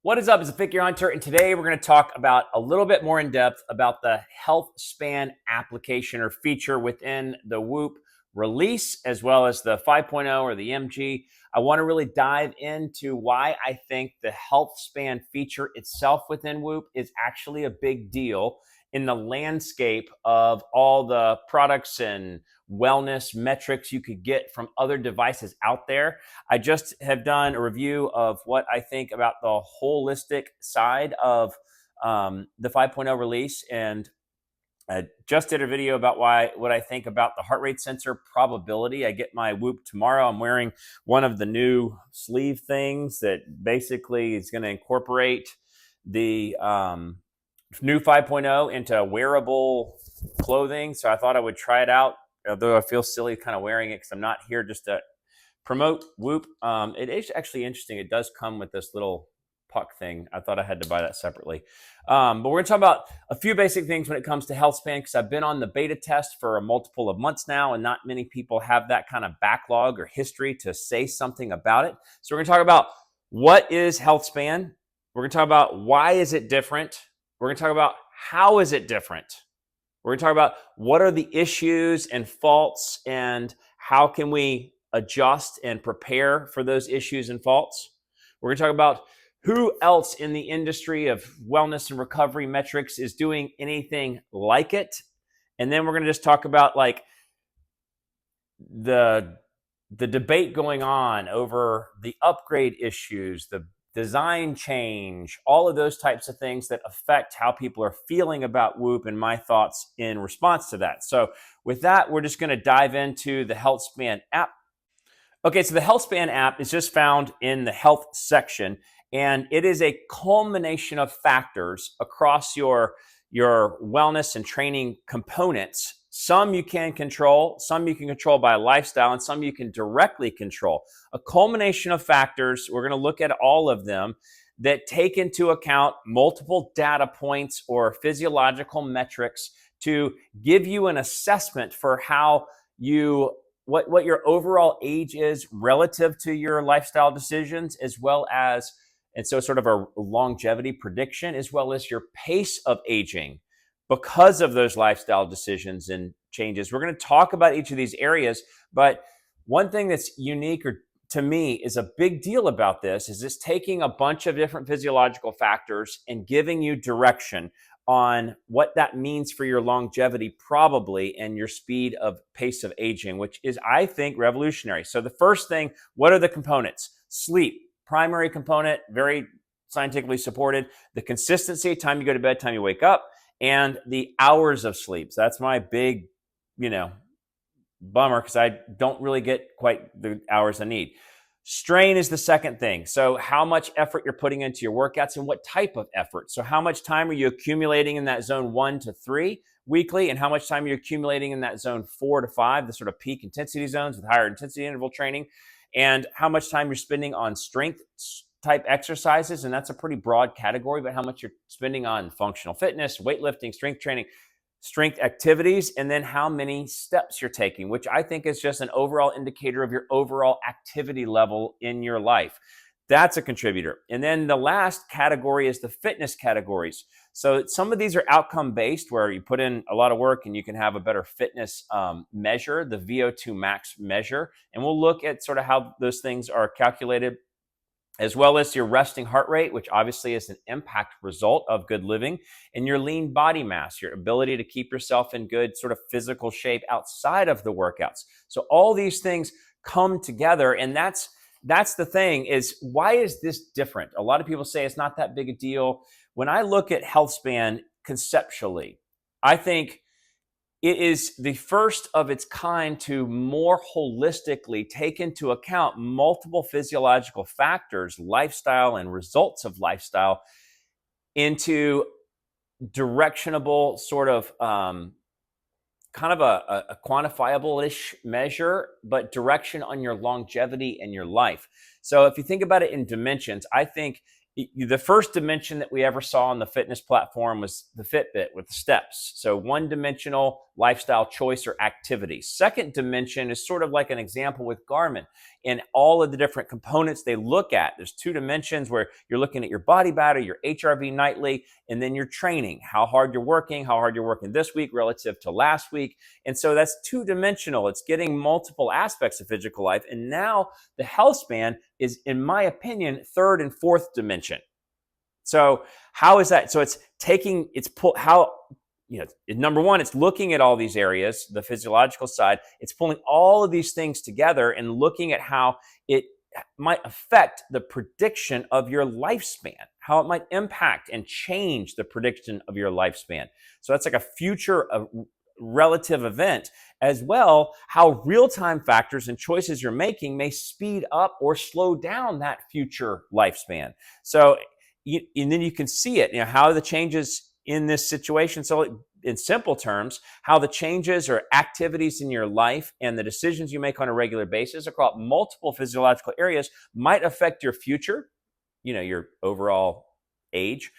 What is up? It's a Figure Hunter, and today we're going to talk about a little bit more in depth about the Healthspan application or feature within the Whoop release, as well as the 5.0 or the MG. I want to really dive into why I think the Healthspan feature itself within Whoop is actually a big deal in the landscape of all the products and wellness metrics you could get from other devices out there. I just have done a review of what I think about the holistic side of the 5.0 release, and I just did a video about what I think about the heart rate sensor probability. I get my Whoop tomorrow. I'm wearing one of the new sleeve things that basically is going to incorporate the new 5.0 into wearable clothing. So I thought I would try it out, although I feel silly kind of wearing it because I'm not here just to promote Whoop. It is actually interesting. It does come with this little puck thing. I thought I had to buy that separately. But we're going to talk about a few basic things when it comes to Healthspan, because I've been on the beta test for a multiple of months now, and not many people have that kind of backlog or history to say something about it. So we're going to talk about what is Healthspan. We're going to talk about why is it different. We're going to talk about how is it different. We're going to talk about what are the issues and faults and how can we adjust and prepare for those issues and faults. We're going to talk about who else in the industry of wellness and recovery metrics is doing anything like it. And then we're going to just talk about like the debate going on over the upgrade issues, the design change, all of those types of things that affect how people are feeling about Whoop and my thoughts in response to that. So with that, we're just going to dive into the Healthspan app. Okay, so the Healthspan app is just found in the health section, and it is a culmination of factors across your wellness and training components. Some you can control, some you can control by lifestyle, and some you can directly control. A culmination of factors, we're going to look at all of them, that take into account multiple data points or physiological metrics to give you an assessment for how you what your overall age is relative to your lifestyle decisions, as well as, and so sort of a longevity prediction, as well as your pace of aging because of those lifestyle decisions and changes. We're going to talk about each of these areas, but one thing that's unique or to me is a big deal about this is it's taking a bunch of different physiological factors and giving you direction on what that means for your longevity probably and your speed of pace of aging, which is, I think, revolutionary. So the first thing, what are the components? Sleep, primary component, very scientifically supported. The consistency, time you go to bed, time you wake up, and the hours of sleep. So that's my big, bummer because I don't really get quite the hours I need. Strain is the second thing. So how much effort you're putting into your workouts and what type of effort. So how much time are you accumulating in that zone 1 to 3 weekly, and how much time you're accumulating in that zone 4 to 5, the sort of peak intensity zones with higher intensity interval training, and how much time you're spending on strength type exercises. And that's a pretty broad category, but how much you're spending on functional fitness, weightlifting, strength training, strength activities, and then how many steps you're taking, which I think is just an overall indicator of your overall activity level in your life. That's a contributor. And then the last category is the fitness categories. So some of these are outcome based, where you put in a lot of work and you can have a better fitness measure, the VO2 max measure. And we'll look at sort of how those things are calculated, as well as your resting heart rate, which obviously is an impact result of good living, and your lean body mass, your ability to keep yourself in good sort of physical shape outside of the workouts. So all these things come together, and that's the thing is, why is this different? A lot of people say it's not that big a deal. When I look at Healthspan conceptually, I think it is the first of its kind to more holistically take into account multiple physiological factors, lifestyle and results of lifestyle, into directionable sort of kind of a quantifiable-ish measure, but direction on your longevity and your life. So if you think about it in dimensions, I think The first dimension that we ever saw on the fitness platform was the Fitbit with the steps. So one-dimensional lifestyle choice or activity. Second dimension is sort of like an example with Garmin and all of the different components they look at. There's two dimensions where you're looking at your body battery, your HRV nightly, and then your training, how hard you're working this week relative to last week. And so that's two-dimensional. It's getting multiple aspects of physical life. And now the Healthspan is, in my opinion, third and fourth dimension. So how is that? So it's taking, number one, it's looking at all these areas, the physiological side. It's pulling all of these things together and looking at how it might affect the prediction of your lifespan, how it might impact and change the prediction of your lifespan. So that's like a future relative event, as well how real-time factors and choices you're making may speed up or slow down that future lifespan. So and then you can see it, how the changes in this situation. So in simple terms, how the changes or activities in your life and the decisions you make on a regular basis across multiple physiological areas might affect your future, your overall age,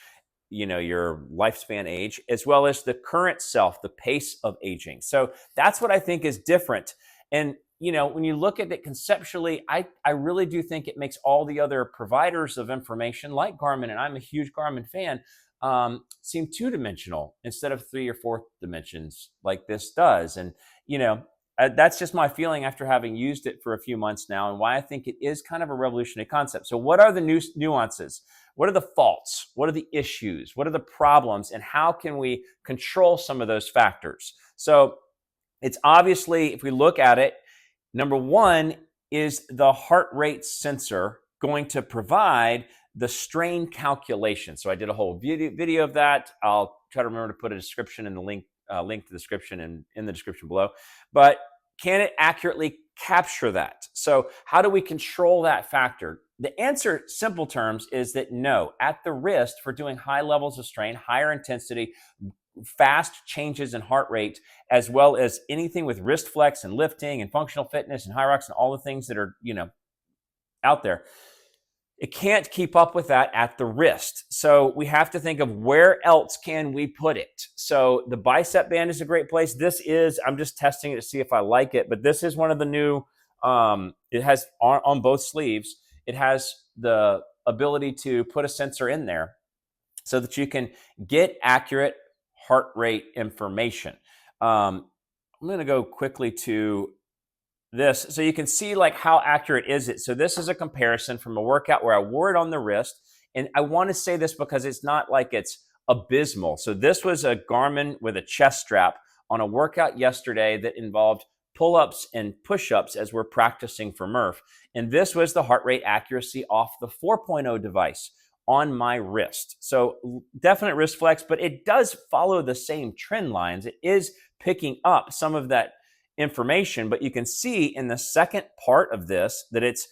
your lifespan age, as well as the current self, the pace of aging. So that's what I think is different. And, when you look at it conceptually, I really do think it makes all the other providers of information like Garmin, and I'm a huge Garmin fan, seem two-dimensional instead of three or four dimensions like this does. And, that's just my feeling after having used it for a few months now, and why I think it is kind of a revolutionary concept. So what are the nuances? What are the faults? What are the issues? What are the problems? And how can we control some of those factors? So it's obviously, if we look at it, number one is the heart rate sensor going to provide the strain calculation. So I did a whole video of that. I'll try to remember to put a description in the link to the description and in the description below. But can it accurately capture that? So how do we control that factor? The answer, simple terms, is that no. At the wrist, for doing high levels of strain, higher intensity, fast changes in heart rate, as well as anything with wrist flex and lifting and functional fitness and high rocks and all the things that are, out there, it can't keep up with that at the wrist. So we have to think of where else can we put it. So the bicep band is a great place. I'm just testing it to see if I like it, but this is one of the new, it has on both sleeves, it has the ability to put a sensor in there so that you can get accurate heart rate information. I'm going to go quickly to this so you can see like how accurate is it. So this is a comparison from a workout where I wore it on the wrist, and I want to say this because it's not like it's abysmal. So this was a Garmin with a chest strap on a workout yesterday that involved pull-ups and push-ups as we're practicing for Murph, and this was the heart rate accuracy off the 4.0 device on my wrist. So definite wrist flex, but it does follow the same trend lines. It is picking up some of that information, but you can see in the second part of this that it's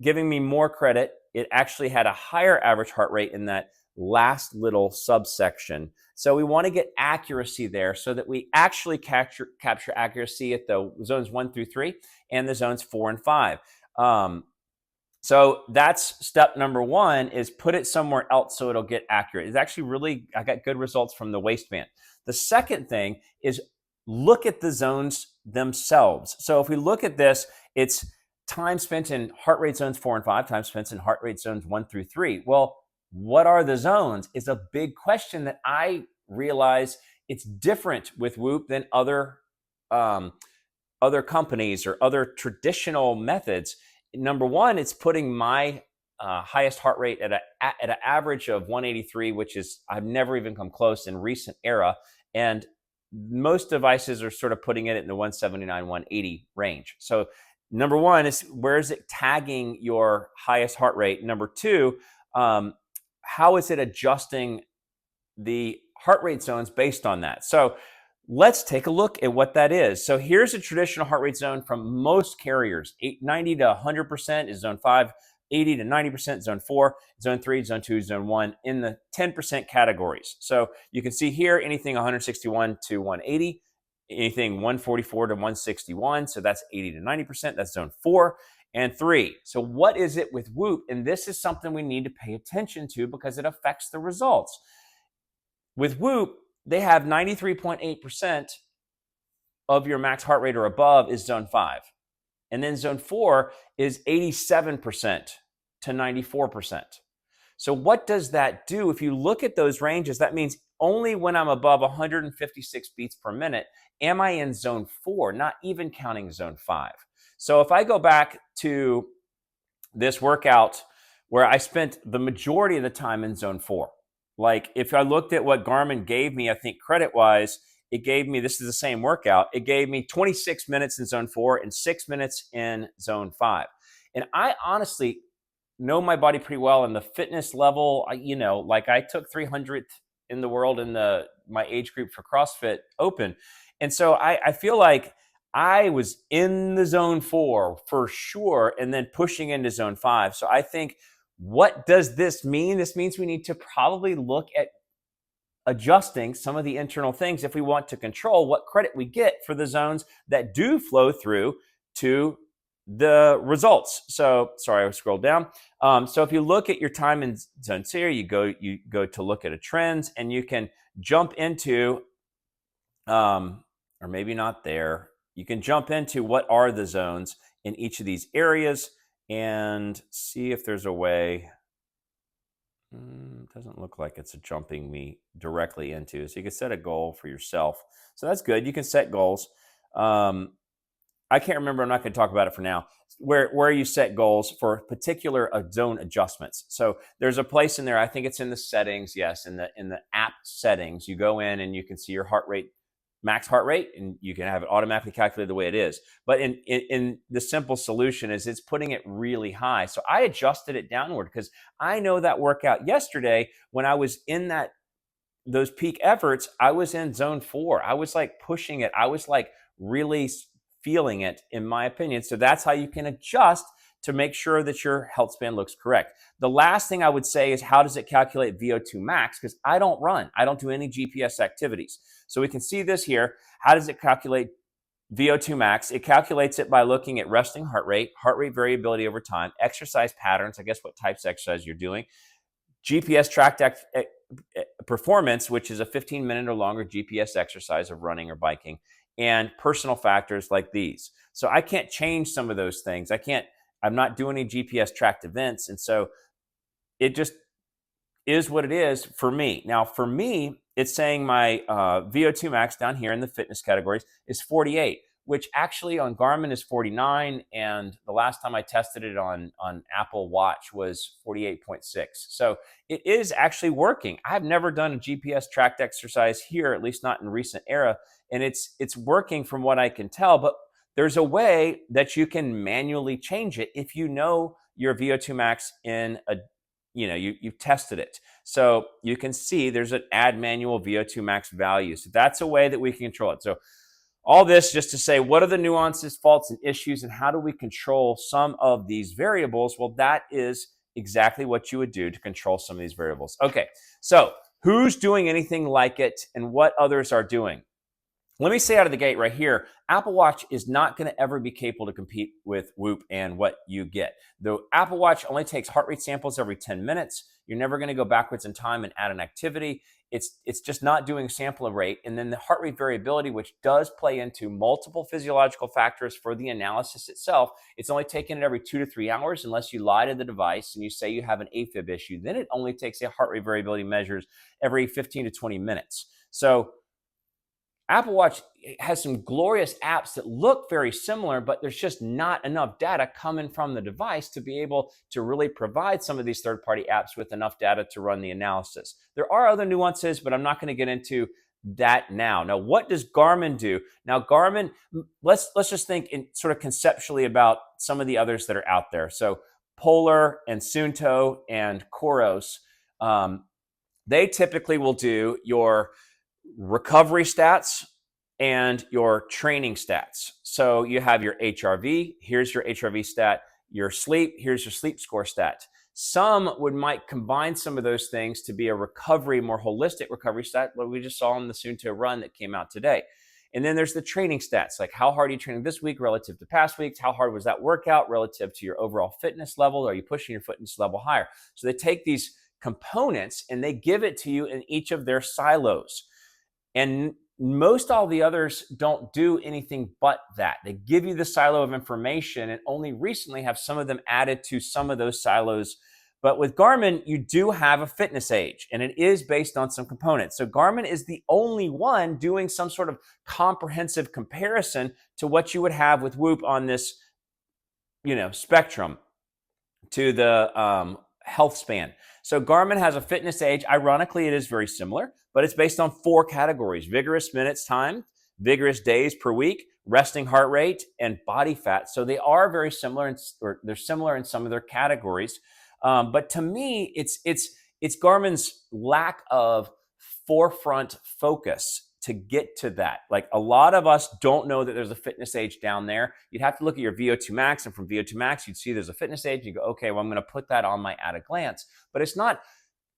giving me more credit. It actually had a higher average heart rate in that last little subsection. So we want to get accuracy there so that we actually capture accuracy at the zones 1 through 3 and the zones 4 and 5. So that's step number one, is put it somewhere else so it'll get accurate. It's actually I got good results from the waistband. The second thing is look at the zones themselves. So if we look at this, it's time spent in heart rate zones 4 and 5, time spent in heart rate zones 1 through 3. Well, what are the zones is a big question that I realize it's different with Whoop than other companies or other traditional methods. Number one, it's putting my highest heart rate at an average of 183, which is, I've never even come close in recent era. And most devices are sort of putting it in the 179, 180 range. So number one is, where is it tagging your highest heart rate? Number two, how is it adjusting the heart rate zones based on that? So let's take a look at what that is. So here's a traditional heart rate zone from most carriers. 90 to 100% is zone 5, 80 to 90% zone 4, zone 3, zone 2, zone 1 in the 10% categories. So you can see here anything 161 to 180, anything 144 to 161, so that's 80 to 90%, that's zone 4. and 3. So what is it with Whoop? And this is something we need to pay attention to because it affects the results. With Whoop, they have 93.8% of your max heart rate or above is zone 5. And then zone 4 is 87% to 94%. So what does that do? If you look at those ranges, that means only when I'm above 156 beats per minute am I in zone 4, not even counting zone 5. So if I go back to this workout where I spent the majority of the time in zone 4, like if I looked at what Garmin gave me, I think credit-wise, it gave me, this is the same workout, it gave me 26 minutes in zone 4 and 6 minutes in zone 5. And I honestly know my body pretty well, and the fitness level, like I took 300th in the world in my age group for CrossFit Open. And so I feel like I was in the zone 4 for sure, and then pushing into zone 5. So I think, what does this mean? This means we need to probably look at adjusting some of the internal things if we want to control what credit we get for the zones that do flow through to the results. So sorry, I scrolled down. So if you look at your time in zone 0, you go to look at a trends, and you can jump into, or maybe not there. You can jump into what are the zones in each of these areas and see if there's a way. Doesn't look like it's jumping me directly into. So you can set a goal for yourself. So that's good. You can set goals. I can't remember. I'm not going to talk about it for now. Where you set goals for particular zone adjustments. So there's a place in there. I think it's in the settings. Yes, in the app settings, you go in and you can see your heart rate, max heart rate, and you can have it automatically calculated the way it is. But in the simple solution is it's putting it really high. So I adjusted it downward because I know that workout yesterday when I was in those peak efforts, I was in zone 4. I was like pushing it. I was like really feeling it, in my opinion. So that's how you can adjust to make sure that your Healthspan looks correct. The last thing I would say is, how does it calculate VO2 max? Because I don't run. I don't do any GPS activities. So we can see this here. How does it calculate VO2 max? It calculates it by looking at resting heart rate variability over time, exercise patterns, I guess what types of exercise you're doing, GPS tracked performance, which is a 15-minute or longer GPS exercise of running or biking, and personal factors like these. So I can't change some of those things. I'm not doing any GPS tracked events. And so it just is what it is for me. Now, for me, it's saying my VO2 max down here in the fitness categories is 48, which actually on Garmin is 49. And the last time I tested it on Apple Watch was 48.6. So it is actually working. I've never done a GPS tracked exercise here, at least not in recent era. And it's working from what I can tell, but there's a way that you can manually change it if you know your VO2 max in you've tested it. So you can see there's an add manual VO2 max value. So that's a way that we can control it. So all this just to say, what are the nuances, faults, and issues, and how do we control some of these variables? Well, that is exactly what you would do to control some of these variables. Okay, so who's doing anything like it and what others are doing? Let me say out of the gate right here, Apple Watch is not going to ever be capable to compete with Whoop and what you get. The Apple Watch only takes heart rate samples every 10 minutes. You're never going to go backwards in time and add an activity. It's just not doing sample rate. And then the heart rate variability, which does play into multiple physiological factors for the analysis itself, it's only taking it every 2 to 3 hours unless you lie to the device and you say you have an AFib issue. Then it only takes a heart rate variability measures every 15 to 20 minutes. So Apple Watch has some glorious apps that look very similar, but there's just not enough data coming from the device to be able to really provide some of these third-party apps with enough data to run the analysis. There are other nuances, but I'm not going to get into that now. Now, what does Garmin do? Now, Garmin, let's just think in sort of conceptually about some of the others that are out there. So Polar and Suunto and Coros, they typically will do your recovery stats and your training stats. So you have your HRV, here's your HRV stat, your sleep, here's your sleep score stat. Some might combine some of those things to be a recovery, more holistic recovery stat, what we just saw in the Suunto run that came out today. And then there's the training stats, like how hard are you training this week relative to past weeks? How hard was that workout relative to your overall fitness level? Are you pushing your fitness level higher? So they take these components and they give it to you in each of their silos. And most all the others don't do anything but that. They give you the silo of information and only recently have some of them added to some of those silos. But with Garmin, you do have a fitness age and it is based on some components. So Garmin is the only one doing some sort of comprehensive comparison to what you would have with Whoop on this, spectrum to the Healthspan. So Garmin has a fitness age. Ironically, it is very similar, but it's based on 4 categories: vigorous minutes time, vigorous days per week, resting heart rate, and body fat. So they are very similar, or they're similar in some of their categories. But to me, it's Garmin's lack of forefront focus to get to that. Like, a lot of us don't know that there's a fitness age down there. You'd have to look at your VO2 max, and from VO2 max, you'd see there's a fitness age. You go, okay, well, I'm going to put that on my at a glance. But it's not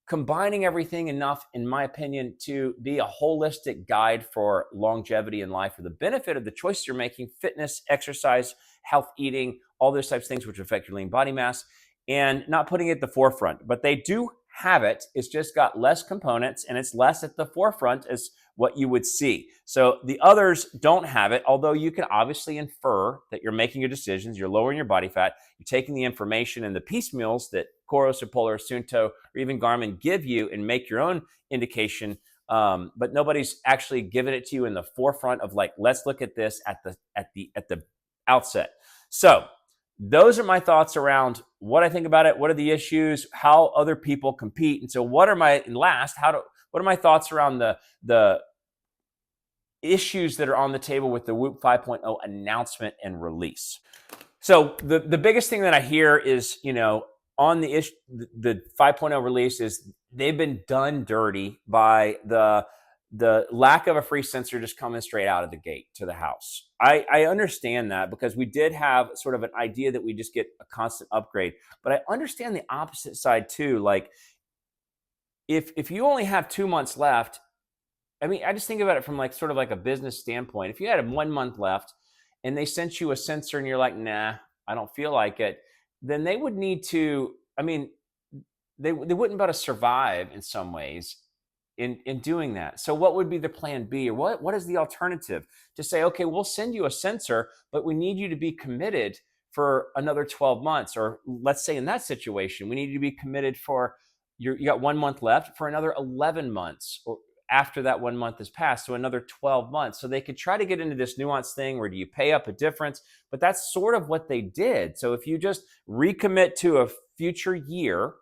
combining everything enough, in my opinion, to be a holistic guide for longevity in life, for the benefit of the choices you're making: fitness, exercise, health, eating, all those types of things which affect your lean body mass, and not putting it at the forefront. But they do have it. It's just got less components and it's less at the forefront as what you would see. So the others don't have it, although you can obviously infer that you're making your decisions, you're lowering your body fat, you're taking the information and the piecemeals that Coros or Polar, Sunto, or even Garmin give you and make your own indication. But nobody's actually given it to you in the forefront of, like, let's look at this at the outset. So those are my thoughts around what I think about it. What are the issues? How other people compete? And so, what are my thoughts around the issues that are on the table with the Whoop 5.0 announcement and release? So the biggest thing that I hear is, on the 5.0 release, is they've been done dirty by the lack of a free sensor just coming straight out of the gate to the house. I understand that, because we did have sort of an idea that we just get a constant upgrade. But I understand the opposite side too. Like, if you only have 2 months left, I mean, I just think about it from, like, sort of like a business standpoint. If you had 1 month left and they sent you a sensor and you're like, nah, I don't feel like it, then they would need to, I mean, they wouldn't be able to survive in some ways in doing that. So what would be the plan B, or what is the alternative? To say, okay, we'll send you a sensor, but we need you to be committed for another 12 months. Or let's say in that situation, we need you to be committed for, you got 1 month left, for another 11 months, or after that 1 month has passed, so another 12 months. So they could try to get into this nuance thing where, do you pay up a difference? But that's sort of what they did. So if you just recommit to a future year,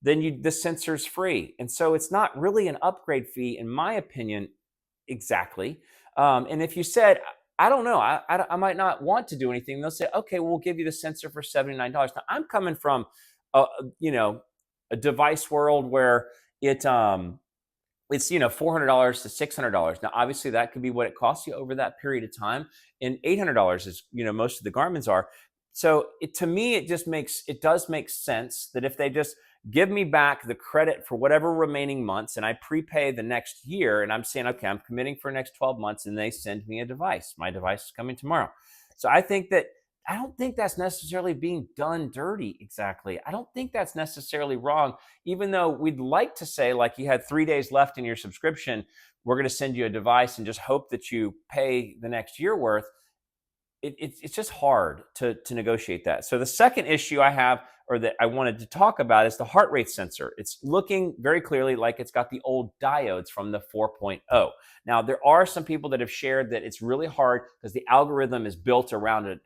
then the sensor's free. And so it's not really an upgrade fee, in my opinion, exactly. And if you said, I don't know, I might not want to do anything, they'll say, okay, we'll give you the sensor for $79. Now, I'm coming from a device world where it's $400 to $600. Now, obviously, that could be what it costs you over that period of time, and $800 is most of the Garmin's are. So to me, it does make sense that if they just give me back the credit for whatever remaining months, and I prepay the next year, and I'm saying, okay, I'm committing for the next 12 months, and they send me a device. My device is coming tomorrow. So I don't think that's necessarily being done dirty exactly. I don't think that's necessarily wrong, even though we'd like to say, like, you had 3 days left in your subscription, we're going to send you a device and just hope that you pay the next year worth. It's just hard to negotiate that. So the second issue I have, or that I wanted to talk about, is the heart rate sensor. It's looking very clearly like it's got the old diodes from the 4.0. Now, there are some people that have shared that it's really hard because the algorithm is built around it,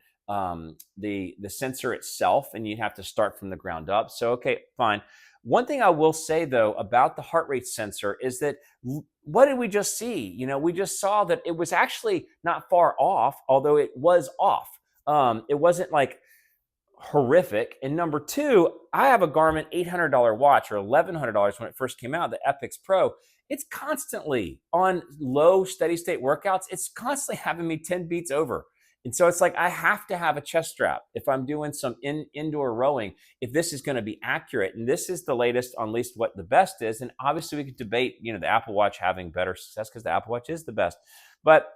the sensor itself, and you have to start from the ground up. So, okay, fine. One thing I will say, though, about the heart rate sensor is that, what did we just see? We just saw that it was actually not far off, although it was off. It wasn't like horrific. And number two, I have a Garmin $800 watch, or $1,100 when it first came out, the Epix Pro. It's constantly on low steady state workouts. It's constantly having me 10 beats over. And so it's like, I have to have a chest strap if I'm doing some indoor rowing, if this is going to be accurate. And this is the latest on least what the best is. And obviously we could debate, the Apple Watch having better success, because the Apple Watch is the best. But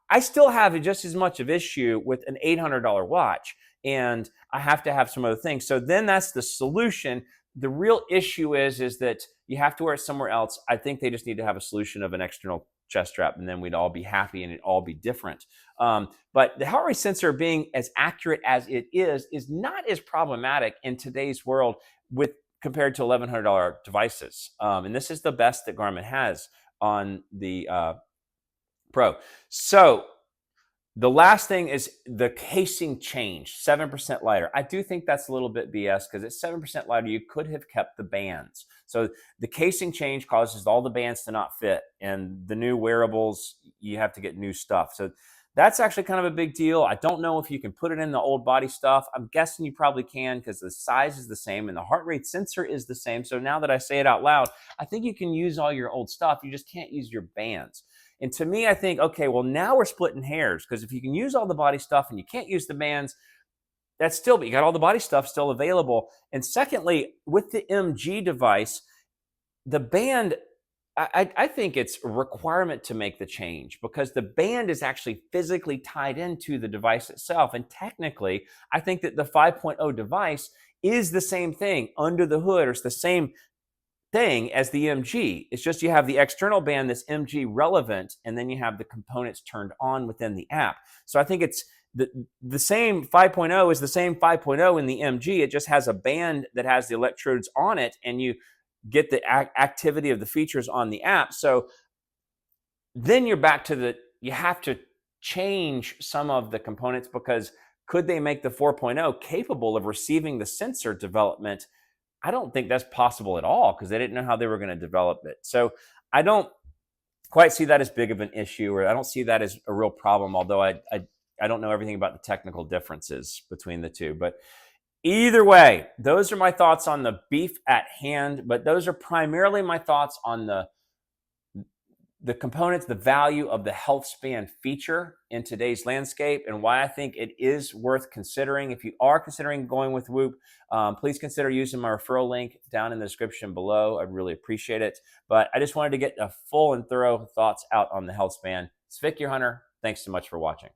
I still have just as much of issue with an $800 watch, and I have to have some other things. So then that's the solution. The real issue is that you have to wear it somewhere else. I think they just need to have a solution of an external chest strap, and then we'd all be happy and it'd all be different. But the heart rate sensor being as accurate as it is not as problematic in today's world with compared to $1,100 devices. And this is the best that Garmin has on the Pro. So the last thing is the casing change, 7% lighter. I do think that's a little bit BS because it's 7% lighter. You could have kept the bands. So the casing change causes all the bands to not fit. And the new wearables, you have to get new stuff. So that's actually kind of a big deal. I don't know if you can put it in the old body stuff. I'm guessing you probably can because the size is the same and the heart rate sensor is the same. So now that I say it out loud, I think you can use all your old stuff. You just can't use your bands. And to me, I think, okay, well, now we're splitting hairs because if you can use all the body stuff and you can't use the bands, that's still, but you got all the body stuff still available. And secondly, with the MG device, the band, I think it's a requirement to make the change because the band is actually physically tied into the device itself. And technically, I think that the 5.0 device is the same thing under the hood, or it's the same thing as the MG. It's just you have the external band that's MG relevant, and then you have the components turned on within the app. So I think it's the same 5.0 is the same 5.0 in the MG. It just has a band that has the electrodes on it, and you get the activity of the features on the app. So then you're back to you have to change some of the components because could they make the 4.0 capable of receiving the sensor development? I don't think that's possible at all because they didn't know how they were going to develop it. So I don't quite see that as big of an issue, or I don't see that as a real problem, although I don't know everything about the technical differences between the two. But either way, those are my thoughts on the beef at hand, but those are primarily my thoughts on the components, the value of the Healthspan feature in today's landscape, and why I think it is worth considering. If you are considering going with Whoop, please consider using my referral link down in the description below. I'd really appreciate it. But I just wanted to get a full and thorough thoughts out on the Healthspan. It's Vic, your hunter. Thanks so much for watching.